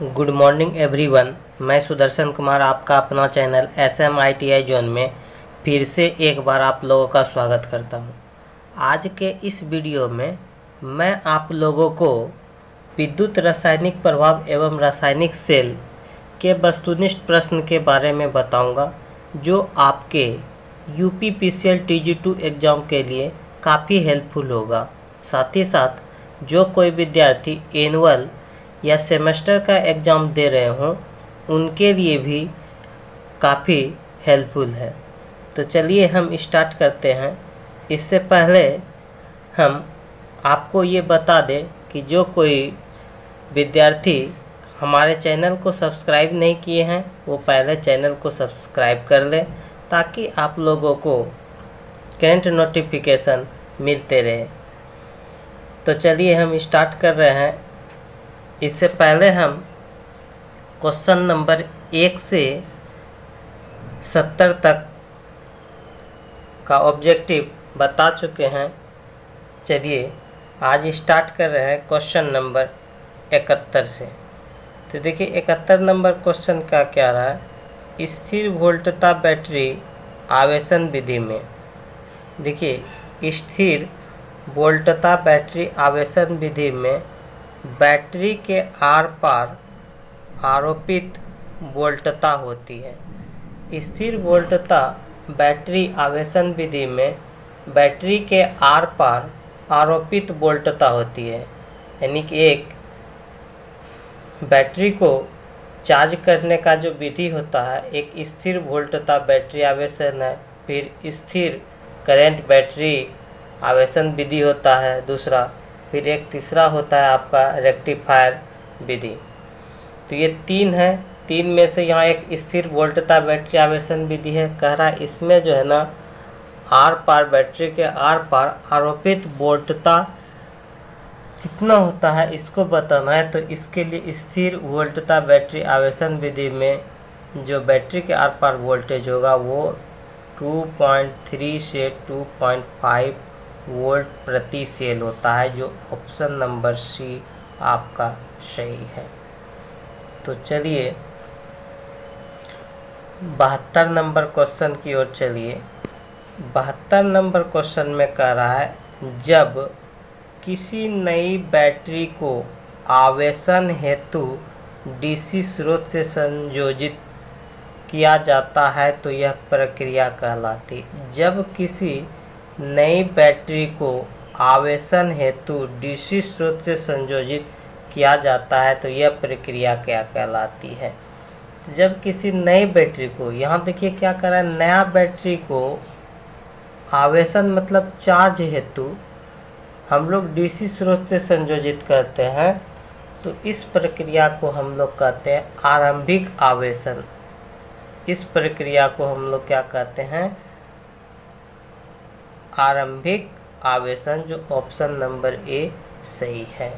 Good morning everyone. मैं सुदर्शन कुमार आपका अपना चैनल SMITI जोन में फिर से एक बार आप लोगों का स्वागत करता हूं। आज के इस वीडियो में मैं आप लोगों को विद्युत रासायनिक प्रभाव एवं रासायनिक सेल के वस्तुनिष्ठ प्रश्न के बारे में बताऊंगा, जो आपके UPPCL TG2 एग्ज़ाम के लिए काफ़ी हेल्पफुल होगा। साथ ही साथ जो कोई विद्यार्थी एनुअल या सेमेस्टर का एग्ज़ाम दे रहे हों, उनके लिए भी काफ़ी हेल्पफुल है। तो चलिए हम स्टार्ट करते हैं। इससे पहले हम आपको ये बता दें कि जो कोई विद्यार्थी हमारे चैनल को सब्सक्राइब नहीं किए हैं, वो पहले चैनल को सब्सक्राइब कर लें, ताकि आप लोगों को करंट नोटिफिकेशन मिलते रहे। तो चलिए हम स्टार्ट कर रहे हैं। इससे पहले हम क्वेश्चन नंबर 1 से 70 तक का ऑब्जेक्टिव बता चुके हैं। चलिए आज स्टार्ट कर रहे हैं क्वेश्चन नंबर 71 से। तो देखिए 71 नंबर क्वेश्चन का क्या रहा है। स्थिर वोल्टता बैटरी आवेशन विधि में। देखिए स्थिर वोल्टता बैटरी आवेशन विधि में बैटरी के आर पार आरोपित वोल्टता होती है। स्थिर वोल्टता बैटरी आवेशन विधि में बैटरी के आर पार आरोपित वोल्टता होती है। यानी कि एक बैटरी को चार्ज करने का जो विधि होता है, एक स्थिर वोल्टता बैटरी आवेशन है, फिर स्थिर करंट बैटरी आवेशन विधि होता है दूसरा, फिर एक तीसरा होता है आपका रेक्टिफायर विधि। तो ये 3 है। 3 में से यहाँ एक स्थिर वोल्टता बैटरी आवेशन विधि है। कह रहा है इसमें जो है ना, आर पार बैटरी के आर पार आरोपित वोल्टता कितना होता है इसको बताना है। तो इसके लिए स्थिर वोल्टता बैटरी आवेशन विधि में जो बैटरी के आर पार वोल्टेज होगा वो 2.3 से 2.5 वोल्ट प्रति सेल होता है, जो ऑप्शन नंबर सी आपका सही है। तो चलिए 72 नंबर क्वेश्चन की ओर चलिए। 72 नंबर क्वेश्चन में कह रहा है, जब किसी नई बैटरी को आवेशन हेतु DC स्रोत से संयोजित किया जाता है तो यह प्रक्रिया कहलाती है। जब किसी नई बैटरी को आवेशन हेतु DC स्रोत से संयोजित किया जाता है तो यह प्रक्रिया क्या कहलाती है। तो जब किसी नई बैटरी को, यहाँ देखिए क्या कर रहा है, नया बैटरी को आवेशन मतलब चार्ज हेतु हम लोग DC स्रोत से संयोजित करते हैं, तो इस प्रक्रिया को हम लोग कहते हैं आरंभिक आवेशन। इस प्रक्रिया को हम लोग क्या कहते हैं, आरंभिक आवेशन, जो ऑप्शन नंबर ए सही है।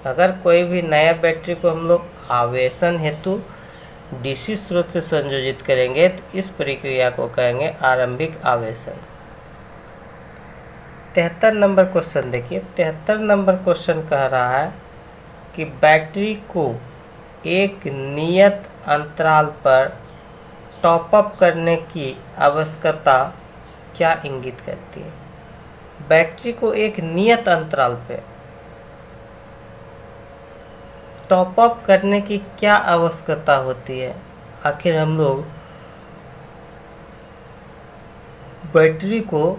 अगर कोई भी नया बैटरी को हम लोग आवेशन हेतु DC स्रोत से संयोजित करेंगे तो इस प्रक्रिया को कहेंगे आरंभिक आवेशन। 73 नंबर क्वेश्चन देखिए। 73 नंबर क्वेश्चन कह रहा है कि बैटरी को एक नियत अंतराल पर टॉपअप करने की आवश्यकता क्या इंगित करती है। बैटरी को एक नियत अंतराल पे टॉपअप करने की क्या आवश्यकता होती है। आखिर हम लोग बैटरी को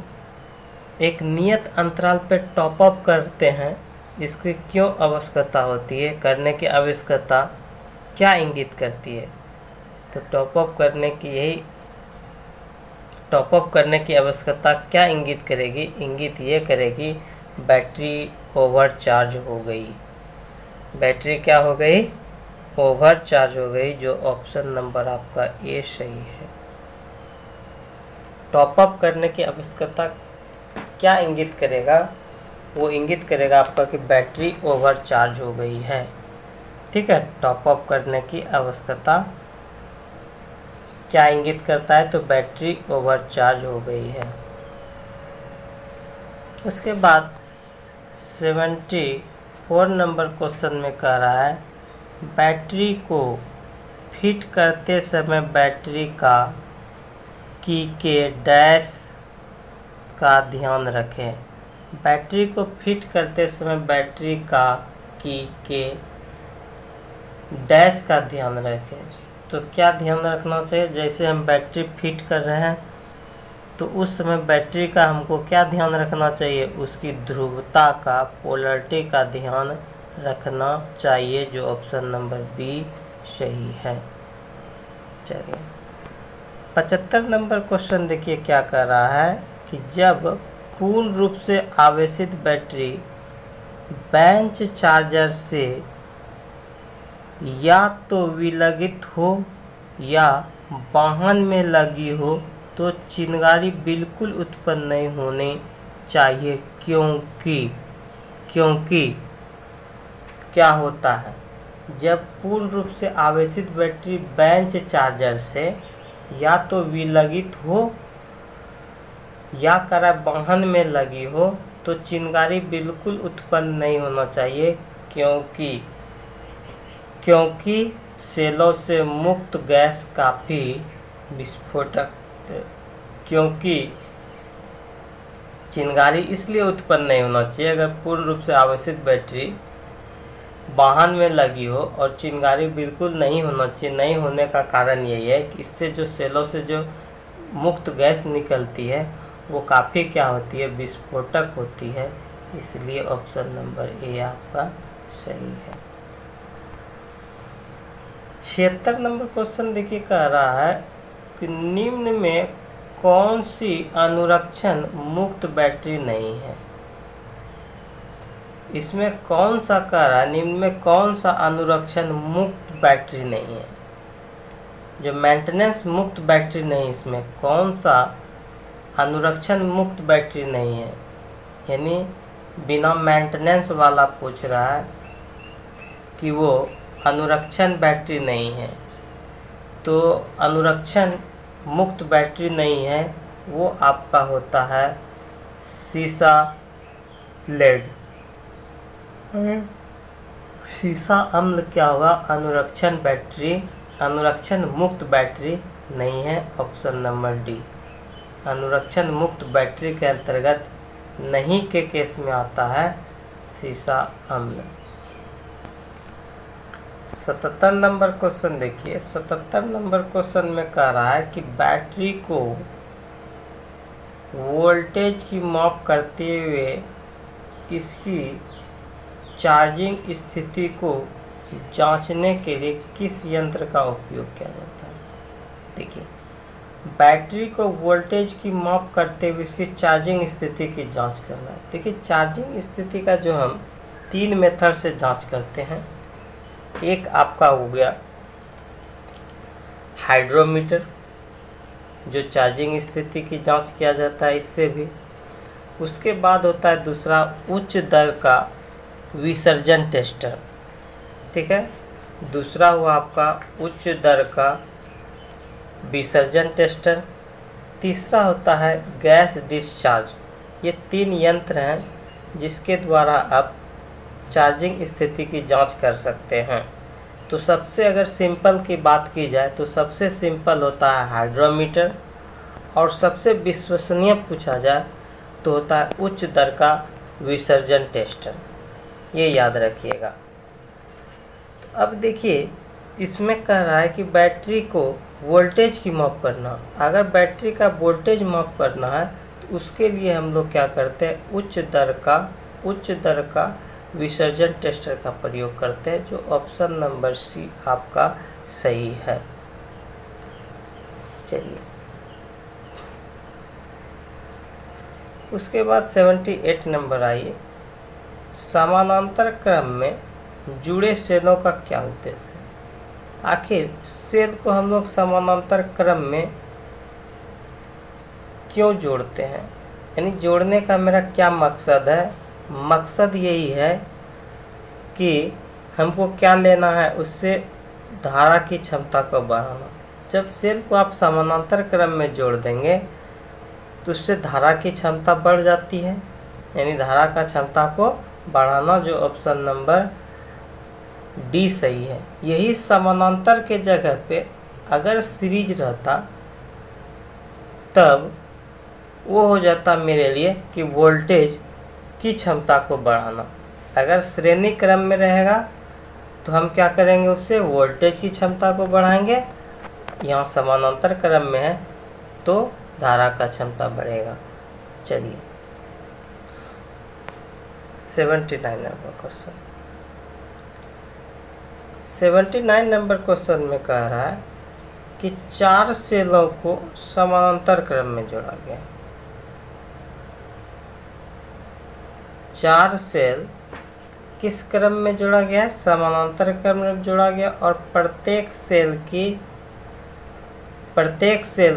एक नियत अंतराल पे टॉपअप करते हैं, इसकी क्यों आवश्यकता होती है, करने की आवश्यकता क्या इंगित करती है। तो टॉपअप करने की आवश्यकता क्या इंगित करेगी, इंगित ये करेगी बैटरी ओवरचार्ज हो गई। बैटरी क्या हो गई, ओवरचार्ज हो गई, जो ऑप्शन नंबर आपका ए सही है। टॉपअप करने की आवश्यकता क्या इंगित करेगा, वो इंगित करेगा आपका कि बैटरी ओवरचार्ज हो गई है। ठीक है, टॉपअप करने की आवश्यकता क्या इंगित करता है, तो बैटरी ओवरचार्ज हो गई है। उसके बाद 74 नंबर क्वेश्चन में कह रहा है बैटरी को फिट करते समय बैटरी का की के डैश का ध्यान रखें। बैटरी को फिट करते समय बैटरी का की के डैश का ध्यान रखें। तो क्या ध्यान रखना चाहिए? जैसे हम बैटरी फिट कर रहे हैं तो उस समय बैटरी का हमको क्या ध्यान रखना चाहिए? उसकी ध्रुवता का, पोलरिटी का ध्यान रखना चाहिए, जो ऑप्शन नंबर बी सही है। चलिए 75 नंबर क्वेश्चन देखिए क्या कह रहा है कि जब पूर्ण रूप से आवेशित बैटरी बेंच चार्जर से या तो विलगित हो या वाहन में लगी हो तो चिंगारी बिल्कुल उत्पन्न नहीं होनी चाहिए, क्योंकि क्या होता है? जब पूर्ण रूप से आवेशित बैटरी बेंच चार्जर से या तो विलगित हो या करा वाहन में लगी हो तो चिंगारी बिल्कुल उत्पन्न नहीं होना चाहिए, क्योंकि सेलों से मुक्त गैस काफ़ी विस्फोटक, क्योंकि चिंगारी इसलिए उत्पन्न नहीं होना चाहिए अगर पूर्ण रूप से आवेशित बैटरी वाहन में लगी हो और चिंगारी बिल्कुल नहीं होना चाहिए। नहीं होने का कारण यही है कि इससे जो सेलों से जो मुक्त गैस निकलती है वो काफ़ी क्या होती है? विस्फोटक होती है। इसलिए ऑप्शन नंबर ए आपका सही है। 76 नंबर क्वेश्चन देखिए कह रहा है कि निम्न में कौन सी अनुरक्षण मुक्त बैटरी नहीं है? इसमें कौन सा कह रहा है? निम्न में कौन सा अनुरक्षण मुक्त बैटरी नहीं है? जो मेंटेनेंस मुक्त बैटरी नहीं, इसमें कौन सा अनुरक्षण मुक्त बैटरी नहीं है? यानी बिना मेंटेनेंस वाला पूछ रहा है कि वो अनुरक्षण बैटरी नहीं है। तो अनुरक्षण मुक्त बैटरी नहीं है वो आपका होता है सीसा लेड। सीसा अम्ल क्या होगा? अनुरक्षण मुक्त बैटरी नहीं है। ऑप्शन नंबर डी अनुरक्षण मुक्त बैटरी के अंतर्गत नहीं के केस में आता है सीसा अम्ल। 77 नंबर क्वेश्चन देखिए। 77 नंबर क्वेश्चन में कह रहा है कि बैटरी को वोल्टेज की माप करते हुए इसकी चार्जिंग स्थिति को जांचने के लिए किस यंत्र का उपयोग किया जाता है? देखिए बैटरी को वोल्टेज की माप करते हुए इसकी चार्जिंग स्थिति की जांच करना है। देखिए चार्जिंग स्थिति का जो हम 3 मेथड से जांच करते हैं। एक आपका हो गया हाइड्रोमीटर, जो चार्जिंग स्थिति की जांच किया जाता है इससे भी। उसके बाद होता है दूसरा उच्च दर का विसर्जन टेस्टर, ठीक है। दूसरा हुआ आपका उच्च दर का विसर्जन टेस्टर। तीसरा होता है गैस डिस्चार्ज। ये 3 यंत्र हैं जिसके द्वारा आप चार्जिंग स्थिति की जांच कर सकते हैं। तो सबसे अगर सिंपल की बात की जाए तो सबसे सिंपल होता है हाइड्रोमीटर, और सबसे विश्वसनीय पूछा जाए तो होता है उच्च दर का विसर्जन टेस्टर। ये याद रखिएगा। तो अब देखिए इसमें कह रहा है कि बैटरी को वोल्टेज की माप करना। अगर बैटरी का वोल्टेज माप करना है तो उसके लिए हम लोग क्या करते हैं? उच्च दर का विसर्जन टेस्टर का प्रयोग करते हैं, जो ऑप्शन नंबर सी आपका सही है। चलिए उसके बाद 78 नंबर आइए। समानांतर क्रम में जुड़े सेलों का क्या उद्देश्य है? आखिर सेल को हम लोग समानांतर क्रम में क्यों जोड़ते हैं? यानी जोड़ने का मेरा क्या मकसद है? मकसद यही है कि हमको क्या लेना है, उससे धारा की क्षमता को बढ़ाना। जब सेल को आप समानांतर क्रम में जोड़ देंगे तो उससे धारा की क्षमता बढ़ जाती है, यानी धारा का क्षमता को बढ़ाना, जो ऑप्शन नंबर डी सही है। यही समानांतर के जगह पे अगर सीरीज रहता तब वो हो जाता मेरे लिए कि वोल्टेज की क्षमता को बढ़ाना। अगर श्रेणी क्रम में रहेगा तो हम क्या करेंगे, उससे वोल्टेज की क्षमता को बढ़ाएंगे। यहाँ समानांतर क्रम में है तो धारा का क्षमता बढ़ेगा। चलिए 79 नंबर क्वेश्चन। 79 नंबर क्वेश्चन में कह रहा है कि 4 सेलों को समानांतर क्रम में जोड़ा गया। 4 सेल किस क्रम में जोड़ा गया है, समानांतर क्रम में जोड़ा गया, और प्रत्येक सेल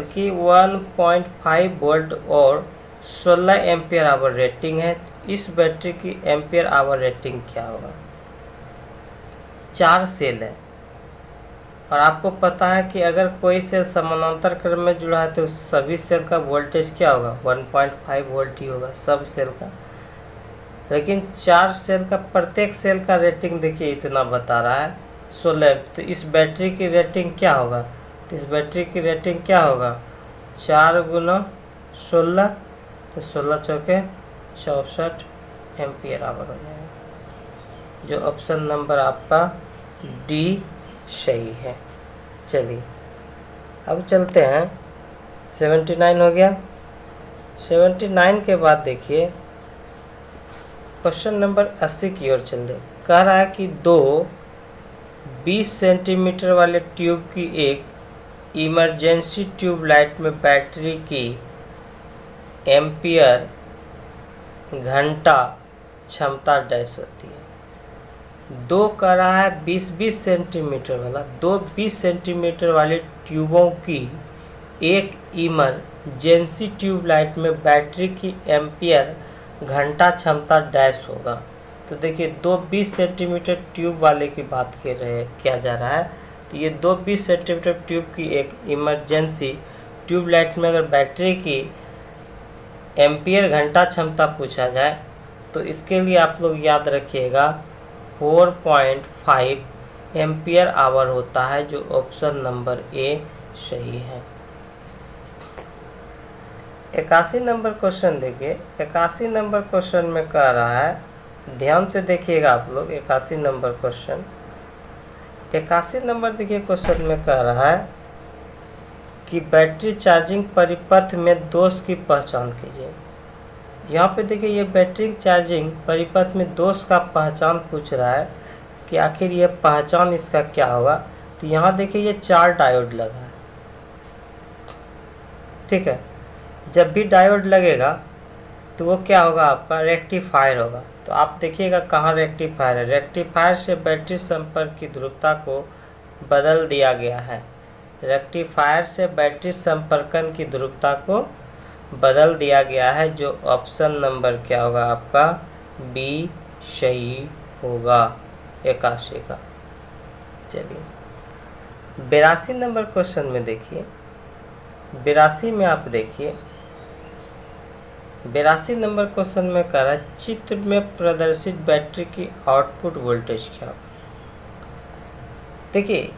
की 1.5 वोल्ट और 16 एम्पियर आवर रेटिंग है। इस बैटरी की एम्पियर आवर रेटिंग क्या होगा। 4 सेल है और आपको पता है कि अगर कोई सेल समानांतर क्रम में जुड़ा है तो सभी सेल का वोल्टेज क्या होगा, 1.5 वोल्ट ही होगा सब सेल का। लेकिन 4 सेल का प्रत्येक सेल का रेटिंग देखिए इतना बता रहा है 16। तो इस बैटरी की रेटिंग क्या होगा, तो इस बैटरी की रेटिंग क्या होगा, 4 × 16 तो 16 चौके 64 एम्पियर आवर हो जाएगा। जो ऑप्शन नंबर आपका डी सही है। चलिए अब चलते हैं, 79 हो गया। 79 के बाद देखिए क्वेश्चन नंबर 80 की ओर चल दे। कह रहा है कि 2 20 सेंटीमीटर वाले ट्यूब की एक इमरजेंसी ट्यूबलाइट में बैटरी की एम्पियर घंटा क्षमता डैश होती है। 2 कह रहा है 20 सेंटीमीटर वाला, 2 20 सेंटीमीटर वाले ट्यूबों की एक इमरजेंसी ट्यूबलाइट में बैटरी की एम्पियर घंटा क्षमता डैश होगा। तो देखिए 2 20 सेंटीमीटर ट्यूब वाले की बात किया जा रहा है। तो ये 2 20 सेंटीमीटर ट्यूब की एक इमरजेंसी ट्यूबलाइट में अगर बैटरी की एम्पियर घंटा क्षमता पूछा जाए तो इसके लिए आप लोग याद रखिएगा 4.5 एम्पियर आवर होता है, जो ऑप्शन नंबर ए सही है। 81 नंबर क्वेश्चन देखिए। 81 नंबर क्वेश्चन में कह रहा है, ध्यान से देखिएगा आप लोग 81 नंबर क्वेश्चन। 81 नंबर देखिए क्वेश्चन में कह रहा है कि बैटरी चार्जिंग परिपथ में दोष की पहचान कीजिए। यहाँ पे देखिए ये बैटरी चार्जिंग परिपथ में दोष का पहचान पूछ रहा है कि आखिर ये पहचान इसका क्या होगा। तो यहाँ देखिए ये 4 डायोड लगा है, ठीक है। जब भी डायोड लगेगा तो वो क्या होगा, आपका रेक्टिफायर होगा। तो आप देखिएगा कहाँ रेक्टिफायर है। रेक्टिफायर से बैटरी संपर्क की ध्रुवता को बदल दिया गया है। रेक्टिफायर से बैटरी संपर्कन की ध्रुवता को बदल दिया गया है, जो ऑप्शन नंबर क्या होगा आपका बी सही होगा 81 का। चलिए 82 नंबर क्वेश्चन में देखिए। 82 में आप देखिए 82 नंबर क्वेश्चन में कह रहा है चित्र में प्रदर्शित बैटरी की आउटपुट वोल्टेज क्या होगा। देखिए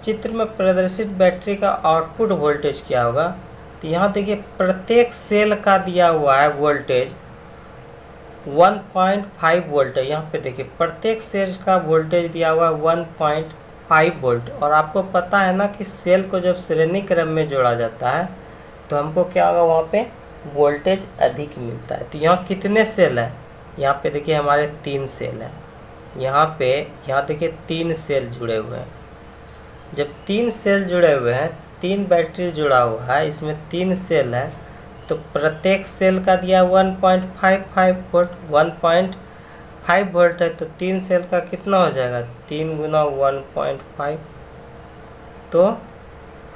चित्र में प्रदर्शित बैटरी का आउटपुट वोल्टेज क्या होगा। तो यहाँ देखिए प्रत्येक सेल का दिया हुआ है वोल्टेज 1.5 वोल्ट है। यहाँ पे देखिए प्रत्येक सेल का वोल्टेज दिया हुआ है 1.5 वोल्ट। और आपको पता है ना कि सेल को जब श्रेणी क्रम में जोड़ा जाता है तो हमको क्या होगा, वहाँ पे वोल्टेज अधिक मिलता है। तो यहाँ कितने सेल है, यहाँ पे देखिए हमारे 3 सेल है। यहाँ देखिए 3 सेल जुड़े हुए हैं। जब 3 सेल जुड़े हुए हैं, 3 बैटरी जुड़ा हुआ है, इसमें 3 सेल है, तो प्रत्येक सेल का दिया 1.55 वोल्ट 1.5 वोल्ट है। तो 3 सेल का कितना हो जाएगा, 3 × 1.5 तो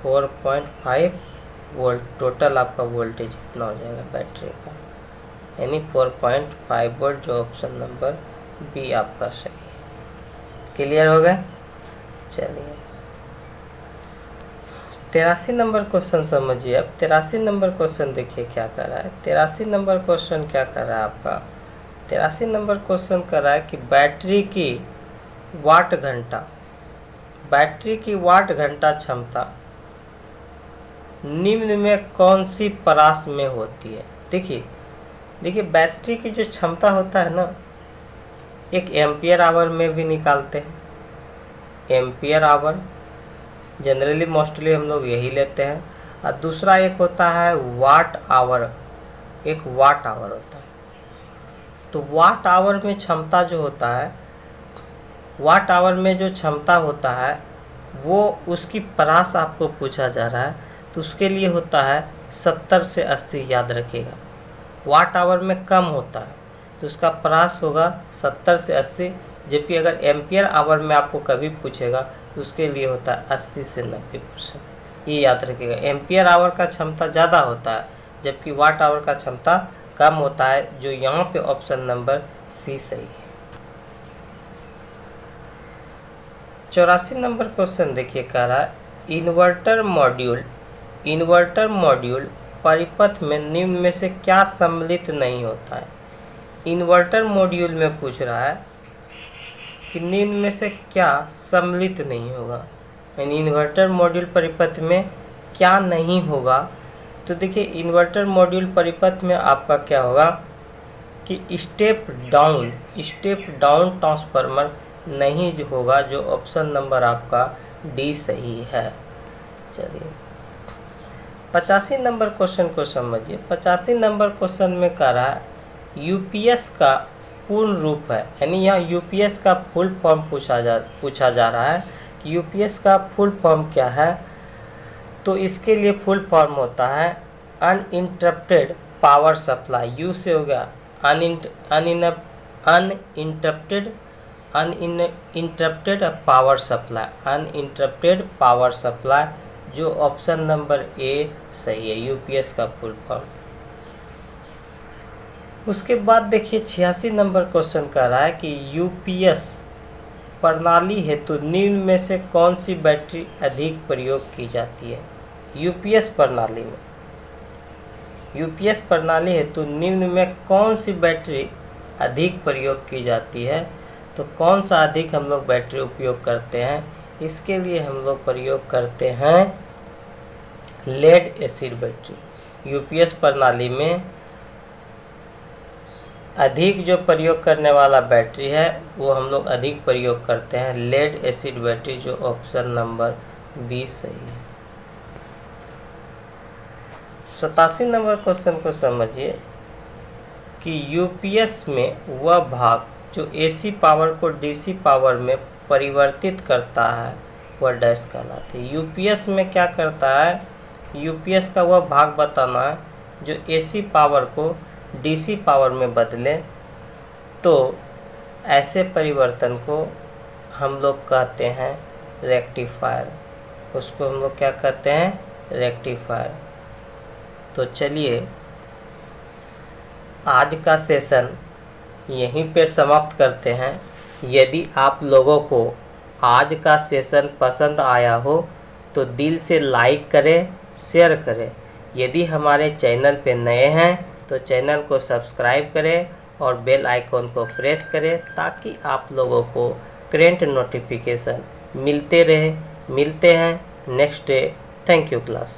4.5 वोल्ट। टोटल आपका वोल्टेज कितना हो जाएगा बैटरी का, यानी 4.5 वोल्ट, जो ऑप्शन नंबर बी आपका सही है। क्लियर हो गया। चलिए 83 नंबर क्वेश्चन समझिए। अब 83 नंबर क्वेश्चन देखिए क्या कर रहा है। 83 नंबर क्वेश्चन क्या कर रहा है आपका, 83 नंबर क्वेश्चन कर रहा है कि बैटरी की वाट घंटा, बैटरी की वाट घंटा क्षमता निम्न में कौन सी परास में होती है। देखिए बैटरी की जो क्षमता होता है ना, एक एम्पियर आवर में भी निकालते हैं, एम्पियर आवर जनरली मोस्टली हम लोग यही लेते हैं, और दूसरा एक होता है वाट आवर, एक वाट आवर होता है। तो वाट आवर में क्षमता जो होता है, वाट आवर में जो क्षमता होता है वो उसकी परास आपको पूछा जा रहा है, तो उसके लिए होता है 70 से 80, याद रखिएगा। वाट आवर में कम होता है तो उसका परास होगा 70 से 80, जबकि अगर एम्पियर आवर में आपको कभी पूछेगा तो उसके लिए होता है 80 से 90%। ये याद रखिएगा, एम्पियर आवर का क्षमता ज़्यादा होता है जबकि वाट आवर का क्षमता कम होता है, जो यहाँ पे ऑप्शन नंबर सी सही है। 84 नंबर क्वेश्चन देखिए, कह रहा है इन्वर्टर मॉड्यूल परिपथ में निम्न में से क्या सम्मिलित नहीं होता है। इन्वर्टर मॉड्यूल में पूछ रहा है कि निम्न में से क्या सम्मिलित नहीं होगा, यानी इन्वर्टर मॉड्यूल परिपथ में क्या नहीं होगा। तो देखिए इन्वर्टर मॉड्यूल परिपथ में आपका क्या होगा कि स्टेप डाउन ट्रांसफार्मर नहीं जो होगा, जो ऑप्शन नंबर आपका डी सही है। चलिए 85 नंबर क्वेश्चन को समझिए। 85 नंबर क्वेश्चन में कह रहा है यूपीएस का पूर्ण रूप है, यानी यहाँ यूपीएस का फुल फॉर्म पूछा जा रहा है कि यूपीएस का फुल फॉर्म क्या है। तो इसके लिए फुल फॉर्म होता है अनइंटरप्टेड पावर सप्लाई। यू से हो गया अनइंटरप्टेड पावर सप्लाई, जो ऑप्शन नंबर ए सही है, यूपीएस का फुल फॉर्म। उसके बाद देखिए 86 नंबर क्वेश्चन कह रहा है कि यूपीएस प्रणाली हेतु निम्न में से कौन सी बैटरी अधिक प्रयोग की जाती है। यूपीएस प्रणाली हेतु निम्न में कौन सी बैटरी अधिक प्रयोग की जाती है। तो कौन सा अधिक हम लोग बैटरी उपयोग करते हैं, इसके लिए हम लोग प्रयोग करते हैं लेड एसिड बैटरी। यूपीएस प्रणाली में अधिक जो प्रयोग करने वाला बैटरी है वो हम लोग अधिक प्रयोग करते हैं लेड एसिड बैटरी, जो ऑप्शन नंबर 20 सही है। 87 नंबर क्वेश्चन को समझिए कि यूपीएस में वह भाग जो एसी पावर को डीसी पावर में परिवर्तित करता है वह डैश कहलाती है। यूपीएस में क्या करता है, यूपीएस का वह भाग बताना है जो एसी पावर को डीसी पावर में बदले। तो ऐसे परिवर्तन को हम लोग कहते हैं रेक्टिफायर, उसको हम लोग क्या कहते हैं, रेक्टिफायर। तो चलिए आज का सेशन यहीं पे समाप्त करते हैं। यदि आप लोगों को आज का सेशन पसंद आया हो तो दिल से लाइक करें, शेयर करें। यदि हमारे चैनल पे नए हैं तो चैनल को सब्सक्राइब करें और बेल आइकॉन को प्रेस करें ताकि आप लोगों को करंट नोटिफिकेशन मिलते रहे। मिलते हैं next day. Thank you class.